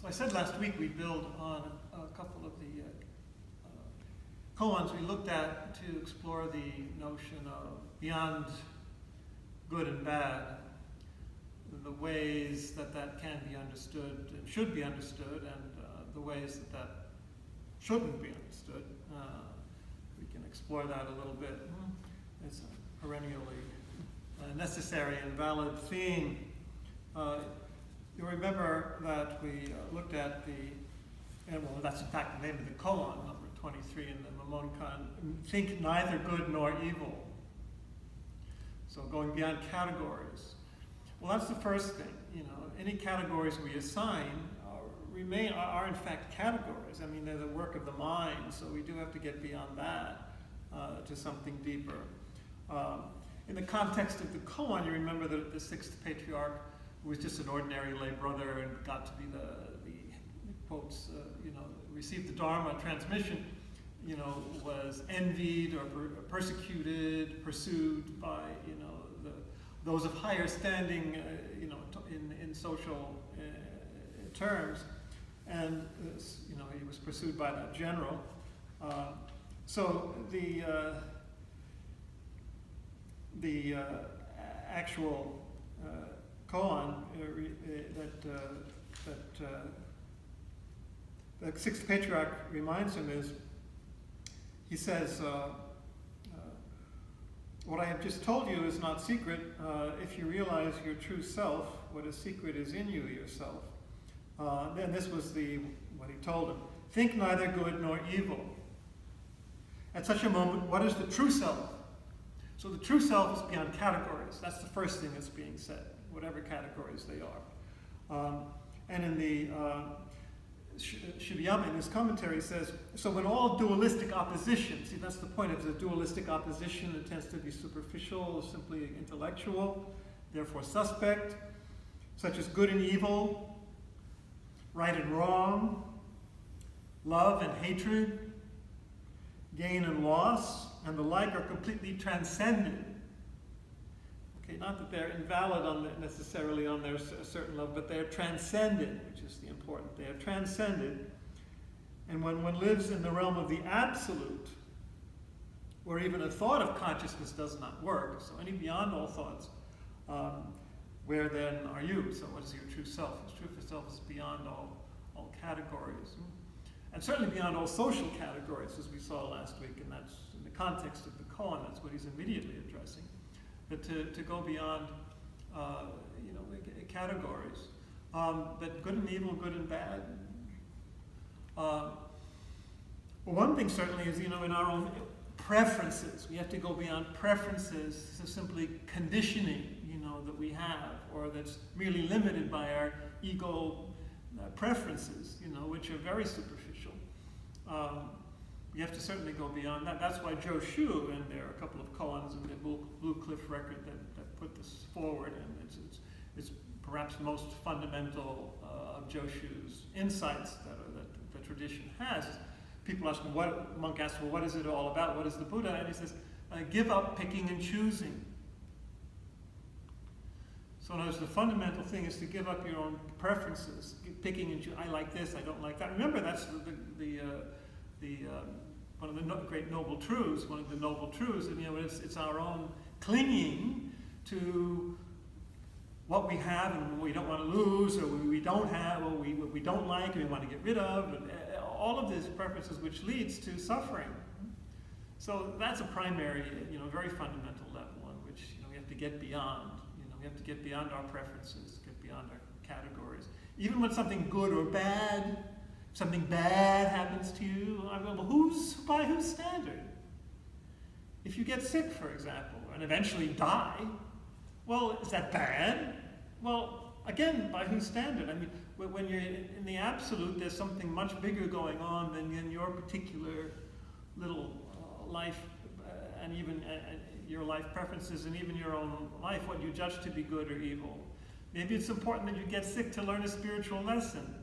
So I said last week we build on a couple of the koans we looked at to explore the notion of beyond good and bad, the ways that that can be understood and should be understood, and the ways that that shouldn't be understood. We can explore that a little bit. It's a perennially necessary and valid theme. You remember that we looked at well, that's in fact the name of the koan, number 23 in the Mamonkan, think neither good nor evil. So going beyond categories. Well, that's the first thing. Any categories we assign are in fact categories. I mean, they're the work of the mind, so we do have to get beyond that to something deeper. In the context of the koan, you remember that the sixth patriarch, who was just an ordinary lay brother and got to be the quotes, received the Dharma transmission, was envied or persecuted, pursued by, those of higher standing, in social terms, and he was pursued by that general. So the actual koan that the sixth patriarch reminds him is, he says, what I have just told you is not secret. If you realize your true self, what is secret is in you yourself. Then this was what he told him. Think neither good nor evil. At such a moment, what is the true self? So the true self is beyond categories. That's the first thing that's being said, whatever categories they are. And in the Shibayama, in his commentary, says, so when all dualistic opposition, see, that's the point of the dualistic opposition, it tends to be superficial, simply intellectual, therefore suspect, such as good and evil, right and wrong, love and hatred, gain and loss, and the like are completely transcended. Okay, not that they're invalid necessarily on their certain level, but they're transcended, which is the important. They are transcended. And when one lives in the realm of the absolute, where even a thought of consciousness does not work, so any beyond all thoughts, where then are you? So what is your true self? Your true self is beyond all categories. And certainly beyond all social categories, as we saw last week, and that's in the context of the koan, that's what he's immediately addressing. But to go beyond, categories, but good and evil, good and bad. Well, one thing certainly is, in our own preferences, we have to go beyond preferences to simply conditioning, that we have, or that's merely limited by our ego preferences, which are very superficial. We have to certainly go beyond that. That's why Joe Shu, and there are a couple of koans in the Blue Cliff record that put this forward, and it's perhaps the most fundamental of Joe Shu's insights that the tradition has. People ask him, monk asks, well, what is it all about? What is the Buddha? And he says, give up picking and choosing. So in other words, the fundamental thing is to give up your own preferences, picking and choosing. I like this, I don't like that. Remember, that's one of the great noble truths. One of the noble truths, and it's our own clinging to what we have and what we don't want to lose, or we don't have, or what we don't like, and we want to get rid of. And all of these preferences, which leads to suffering. So that's a primary, very fundamental level on which we have to get beyond. We have to get beyond our preferences, get beyond our categories. Even when something good or bad, something bad happens to you, by whose standard? If you get sick, for example, and eventually die, well, is that bad? Well, again, by whose standard? I mean, when you're in the absolute, there's something much bigger going on than your particular little life, and even your life preferences, and even your own life, what you judge to be good or evil. Maybe it's important that you get sick to learn a spiritual lesson.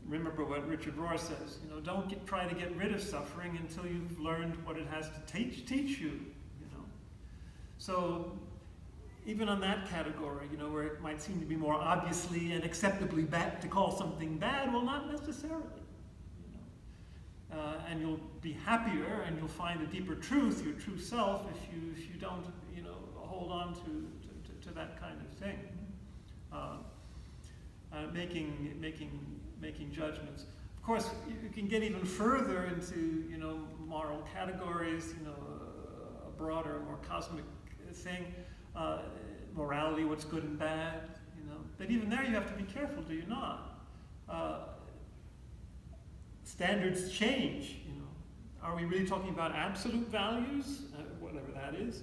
Remember what Richard Rohr says, don't try to get rid of suffering until you've learned what it has to teach you. So even on that category, where it might seem to be more obviously and acceptably bad to call something bad, well, not necessarily. And you'll be happier, and you'll find a deeper truth, your true self, if you don't, hold on to that kind of thing. Making judgments. Of course, you can get even further into moral categories, a broader, more cosmic thing, morality, what's good and bad, But even there, you have to be careful, do you not? Standards change. Are we really talking about absolute values, whatever that is?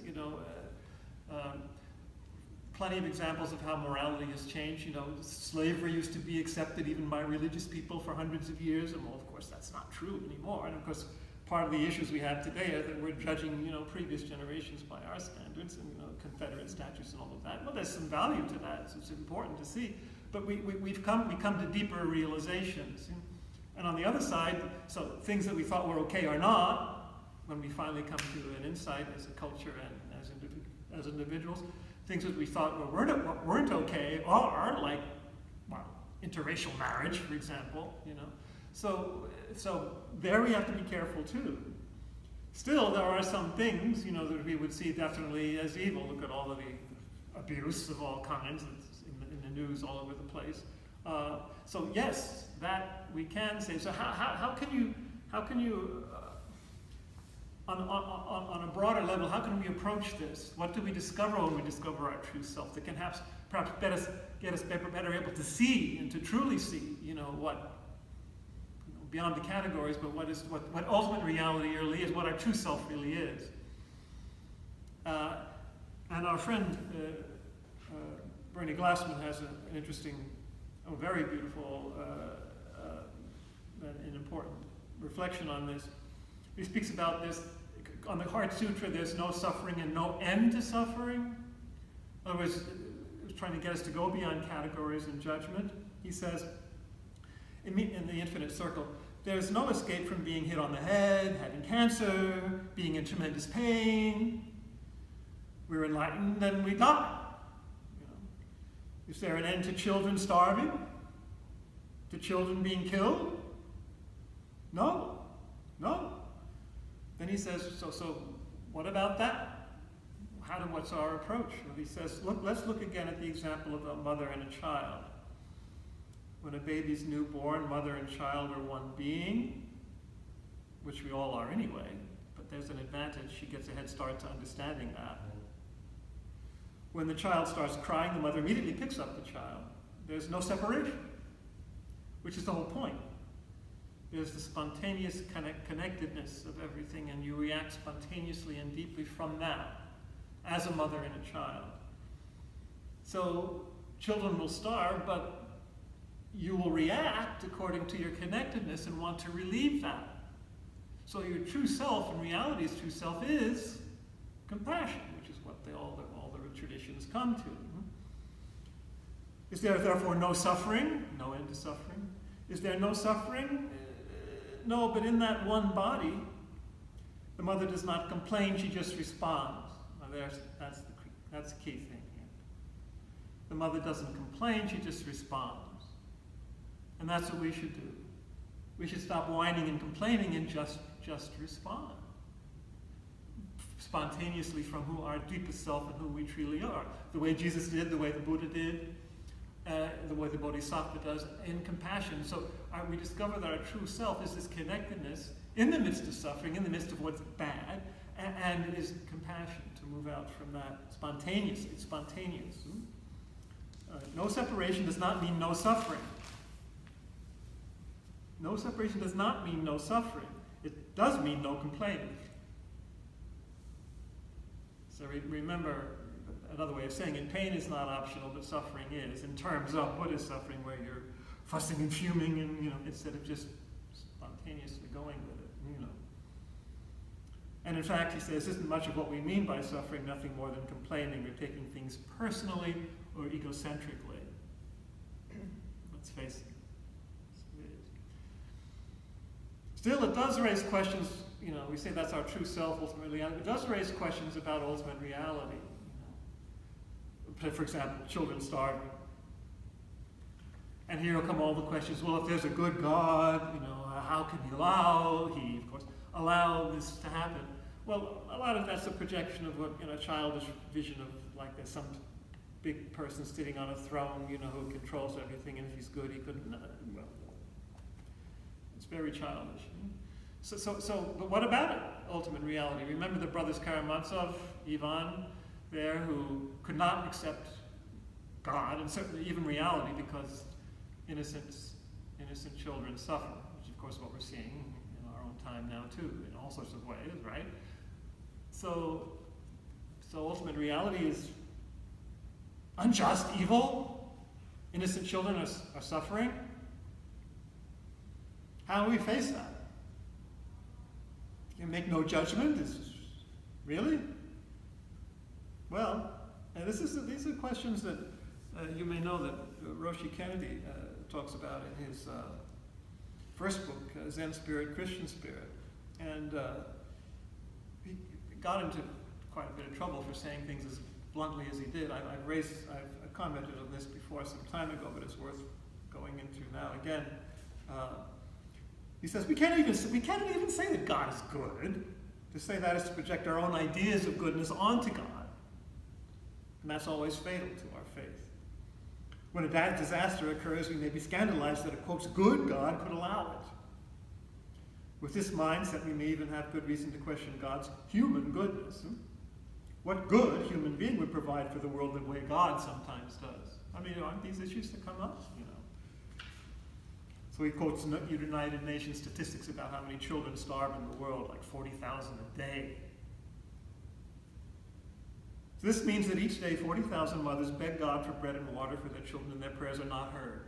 Plenty of examples of how morality has changed. Slavery used to be accepted even by religious people for hundreds of years, and well, of course, that's not true anymore. And of course, part of the issues we have today are that we're judging, previous generations by our standards, and Confederate statutes and all of that. Well, there's some value to that. So it's important to see, but we come to deeper realizations. And on the other side, so things that we thought were okay are not, when we finally come to an insight as a culture and as individuals. Things that we thought weren't okay are, like, interracial marriage, for example, So there we have to be careful too. Still, there are some things, that we would see definitely as evil. Look at all of the abuse of all kinds in the news all over the place. So yes, that we can say. So how can you on a broader level, how can we approach this? What do we discover when we discover our true self that can perhaps get us better able to see and to truly see, what beyond the categories, but what ultimate reality really is, what our true self really is. And our friend Bernie Glassman has an interesting, very beautiful and important reflection on this. He speaks about this on the Heart Sutra. There's no suffering and no end to suffering. In other words, he was trying to get us to go beyond categories and judgment. He says, in the infinite circle, there's no escape from being hit on the head, having cancer, being in tremendous pain. We're enlightened, then we die. Is there an end to children starving? To children being killed? No. Then he says, so what about that? What's our approach? Well, he says, let's look again at the example of a mother and a child. When a baby's newborn, mother and child are one being, which we all are anyway, but there's an advantage. She gets a head start to understanding that. When the child starts crying, the mother immediately picks up the child. There's no separation, which is the whole point. There's the spontaneous connectedness of everything, and you react spontaneously and deeply from that, as a mother and a child. So children will starve, but you will react according to your connectedness and want to relieve that. So your true self, in reality's true self, is compassion, which is what all the traditions come to. Is there therefore no suffering? No end to suffering. Is there no suffering? No, but in that one body, the mother does not complain, she just responds. Now that's the key thing here. The mother doesn't complain, she just responds. And that's what we should do. We should stop whining and complaining and just respond. Spontaneously from who our deepest self and who we truly are. The way Jesus did, the way the Buddha did, the way the Bodhisattva does, in compassion. So we discover that our true self is this connectedness in the midst of suffering, in the midst of what's bad, and it is compassion to move out from that spontaneously. It's spontaneous. No separation does not mean no suffering. No separation does not mean no suffering. It does mean no complaining. So remember, another way of saying it, pain is not optional, but suffering is, in terms of Buddhist suffering, where you're fussing and fuming, and instead of just spontaneously going with it, And in fact, he says, isn't much of what we mean by suffering nothing more than complaining or taking things personally or egocentrically. Let's face it. It is. Still, it does raise questions. We say that's our true self, ultimately. It does raise questions about ultimate reality. For example, children starving. And here will come all the questions, well, if there's a good God, how can he of course, allow this to happen? Well, a lot of that's a projection of what, a childish vision of, like, there's some big person sitting on a throne, who controls everything, and if he's good, he couldn't, well, it's very childish. But what about it, ultimate reality? Remember the brothers Karamazov, Ivan, there, who could not accept God, and certainly even reality, because innocent children suffer, which is, of course, what we're seeing in our own time now, too, in all sorts of ways, right? So ultimate reality is unjust, evil. Innocent children are suffering. How do we face that? You make no judgment? Really? Well, these are questions that you may know that Roshi Kennedy talks about in his first book, Zen Spirit, Christian Spirit. And he got into quite a bit of trouble for saying things as bluntly as he did. I've commented on this before some time ago, but it's worth going into now again. He says we can't even say that God is good. To say that is to project our own ideas of goodness onto God. And that's always fatal to our faith. When a bad disaster occurs, we may be scandalized that a, quote, good God could allow it. With this mindset, we may even have good reason to question God's human goodness. What good human being would provide for the world the way God sometimes does? I mean, aren't these issues that come up? So he quotes United Nations statistics about how many children starve in the world, like 40,000 a day. So this means that each day 40,000 mothers beg God for bread and water for their children, and their prayers are not heard.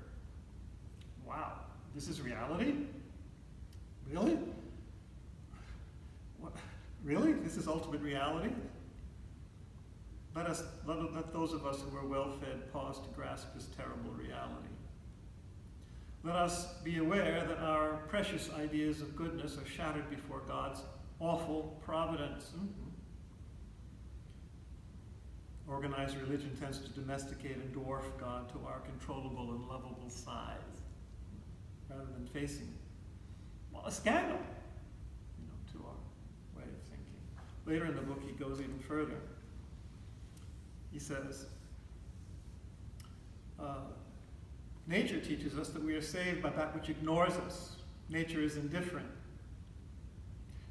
Wow, this is reality? Really? What? Really? This is ultimate reality? Let those of us who are well-fed pause to grasp this terrible reality. Let us be aware that our precious ideas of goodness are shattered before God's awful providence. Organized religion tends to domesticate and dwarf God to our controllable and lovable size, rather than facing, well, a scandal, to our way of thinking. Later in the book, he goes even further. He says, nature teaches us that we are saved by that which ignores us. Nature is indifferent.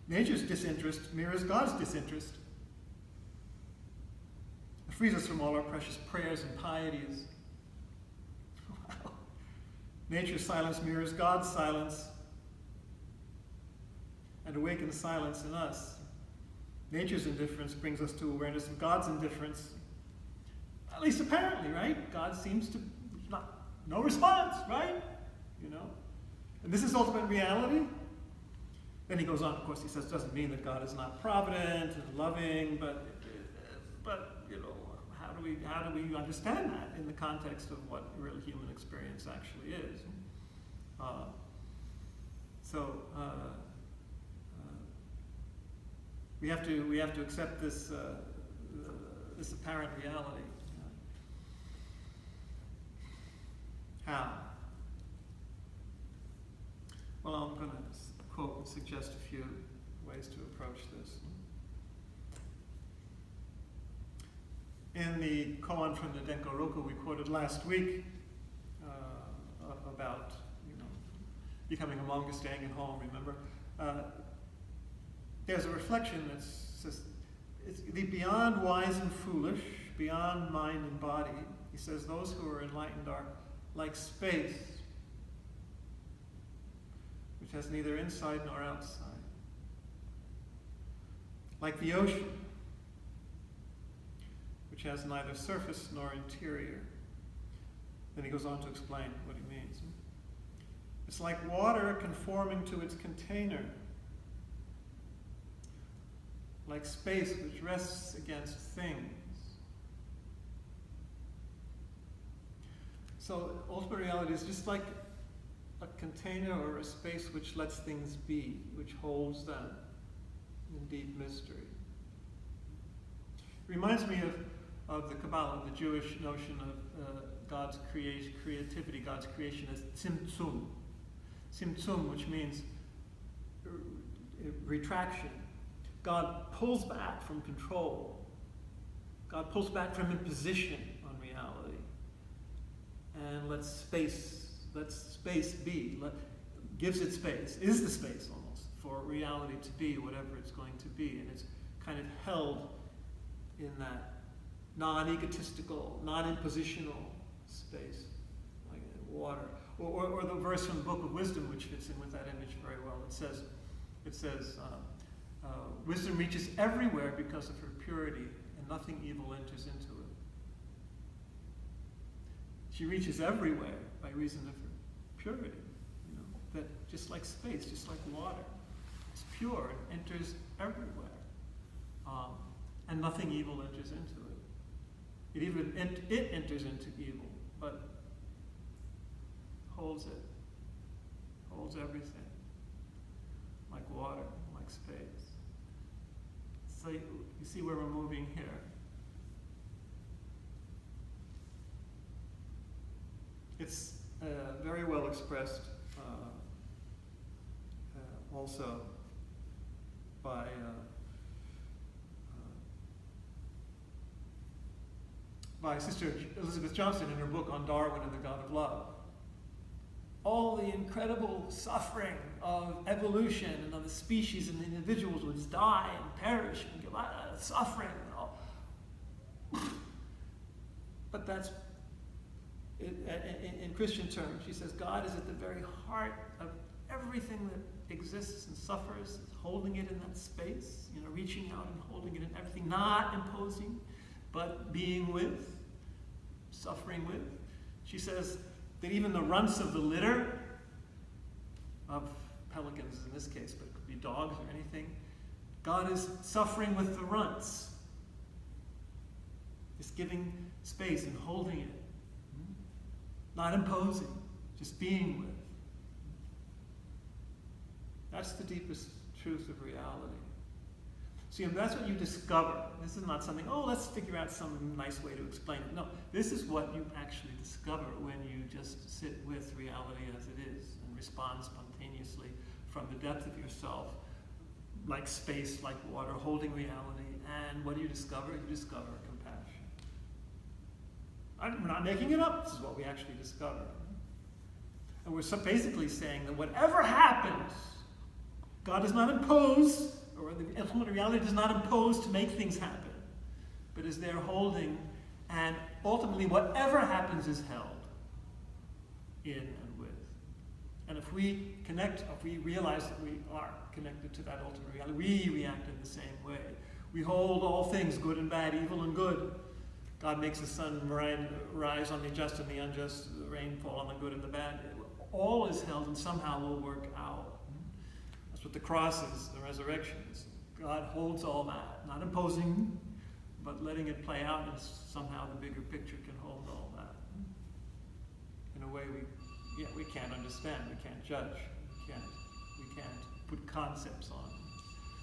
Nature's disinterest mirrors God's disinterest. It frees us from all our precious prayers and pieties. Wow. Nature's silence mirrors God's silence and awakens silence in us. Nature's indifference brings us to awareness of God's indifference. At least apparently, right? God seems to no response, right? And this is ultimate reality. Then he goes on, of course, he says, doesn't mean that God is not provident and loving, but how do we understand that in the context of what real human experience actually is? We have to accept this this apparent reality. How? Well, I'm going to quote and suggest a few ways to approach this. In the koan from the Denko Roku we quoted last week about becoming a monk, staying at home, remember? There's a reflection that says, it's the beyond wise and foolish, beyond mind and body. He says those who are enlightened are like space, which has neither inside nor outside. Like the ocean, which has neither surface nor interior. Then he goes on to explain what he means. It's like water conforming to its container, like space which rests against things. So ultimate reality is just like a container or a space which lets things be, which holds them in deep mystery. It reminds me of the Kabbalah, the Jewish notion of God's creativity, God's creation as tzimtzum. Tzimtzum, which means retraction. God pulls back from control. God pulls back from imposition on reality. And lets space be. Gives it space, is the space almost, for reality to be whatever it's going to be. And it's kind of held in that non-egotistical, non-impositional space, like water. Or the verse from the Book of Wisdom, which fits in with that image very well. It says, wisdom reaches everywhere because of her purity, and nothing evil enters into it. She reaches everywhere by reason of her purity. That just like space, just like water, it's pure, it enters everywhere. And nothing evil enters into it. It enters into evil, but holds everything, like water, like space. So you see where we're moving here. It's very well expressed also by Sister Elizabeth Johnson in her book on Darwin and the God of Love. All the incredible suffering of evolution and of the species and the individuals would die and perish and give suffering and all. But that's, in Christian terms, she says God is at the very heart of everything that exists and suffers, holding it in that space, reaching out and holding it in everything, not imposing, but being with, suffering with. She says that even the runts of the litter, of pelicans in this case, but it could be dogs or anything, God is suffering with the runts. Just giving space and holding it. Not imposing, just being with. That's the deepest truth of reality. See, and that's what you discover. This is not something, let's figure out some nice way to explain it. No, this is what you actually discover when you just sit with reality as it is and respond spontaneously from the depth of yourself, like space, like water, holding reality. And what do you discover? You discover compassion. We're not making it up. This is what we actually discover. And we're basically saying that whatever happens, God does not impose, or the ultimate reality does not impose to make things happen, but is there holding, and ultimately whatever happens is held in and with. And if we connect, if we realize that we are connected to that ultimate reality, we react in the same way. We hold all things, good and bad, evil and good. God makes the sun rise on the just and the unjust, the rain fall on the good and the bad. All is held and somehow will work out. That's what the cross is, the resurrection is. God holds all that, not imposing, but letting it play out, and somehow the bigger picture can hold all that. In a way we can't understand, we can't judge, we can't put concepts on.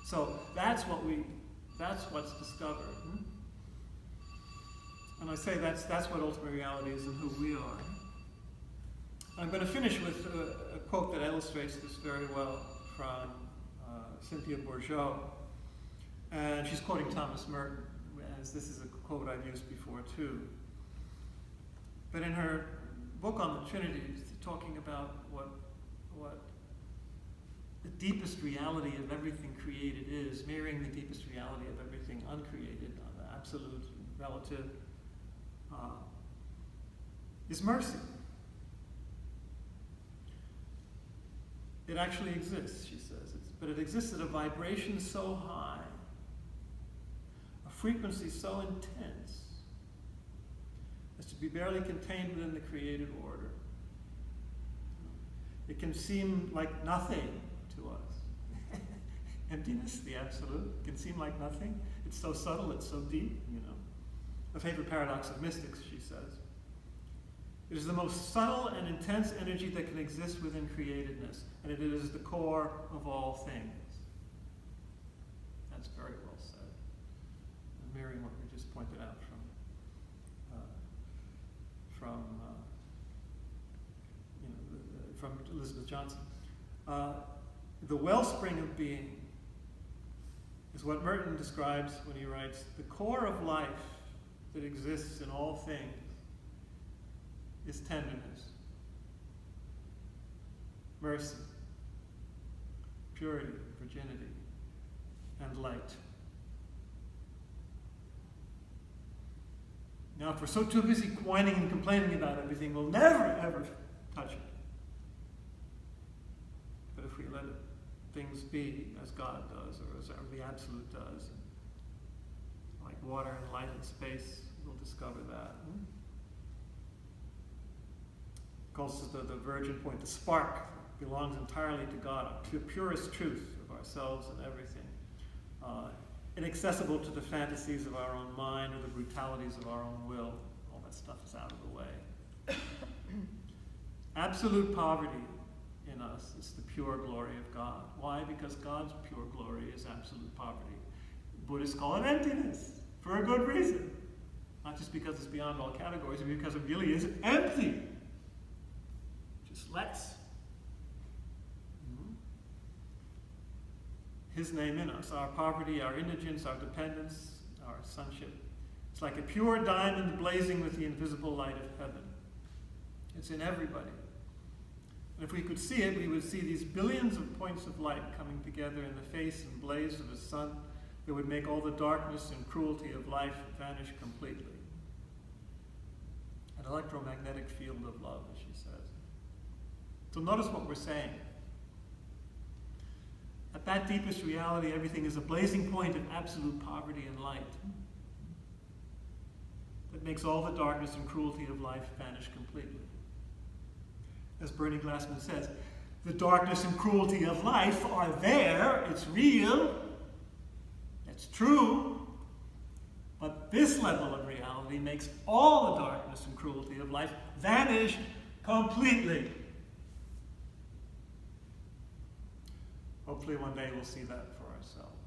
So that's what's discovered. And I say that's what ultimate reality is and who we are. I'm going to finish with a quote that illustrates this very well from Cynthia Bourgeois. And she's quoting Thomas Merton, as this is a quote I've used before too. But in her book on the Trinity, she's talking about what the deepest reality of everything created is, mirroring the deepest reality of everything uncreated, absolute, relative, is mercy. It actually exists, she says, but it exists at a vibration so high, a frequency so intense, as to be barely contained within the created order. It can seem like nothing to us. Emptiness, the absolute, can seem like nothing. It's so subtle, it's so deep, The favorite paradox of mystics, she says. It is the most subtle and intense energy that can exist within createdness, and it is the core of all things. That's very well said. Mirroring what we just pointed out from from from Elizabeth Johnson. The wellspring of being is what Merton describes when he writes, the core of life that exists in all things is tenderness, mercy, purity, virginity, and light. Now, if we're so too busy whining and complaining about everything, we'll never, ever touch it. But if we let things be as God does, or as the Absolute does, like water and light and space, we'll discover that. Of course, the virgin point, the spark belongs entirely to God, to the purest truth of ourselves and everything. Inaccessible to the fantasies of our own mind or the brutalities of our own will. All that stuff is out of the way. Absolute poverty in us is the pure glory of God. Why? Because God's pure glory is absolute poverty. Buddhists call it emptiness, for a good reason. Not just because it's beyond all categories, but because it really is empty. Just less. His name in us, our poverty, our indigence, our dependence, our sonship. It's like a pure diamond blazing with the invisible light of heaven. It's in everybody. And if we could see it, we would see these billions of points of light coming together in the face and blaze of the sun that would make all the darkness and cruelty of life vanish completely. An electromagnetic field of love, as she says. So notice what we're saying. At that deepest reality, everything is a blazing point of absolute poverty and light that makes all the darkness and cruelty of life vanish completely. As Bernie Glassman says, the darkness and cruelty of life are there, it's real, it's true, but this level of reality makes all the darkness and cruelty of life vanish completely. Hopefully one day we'll see that for ourselves.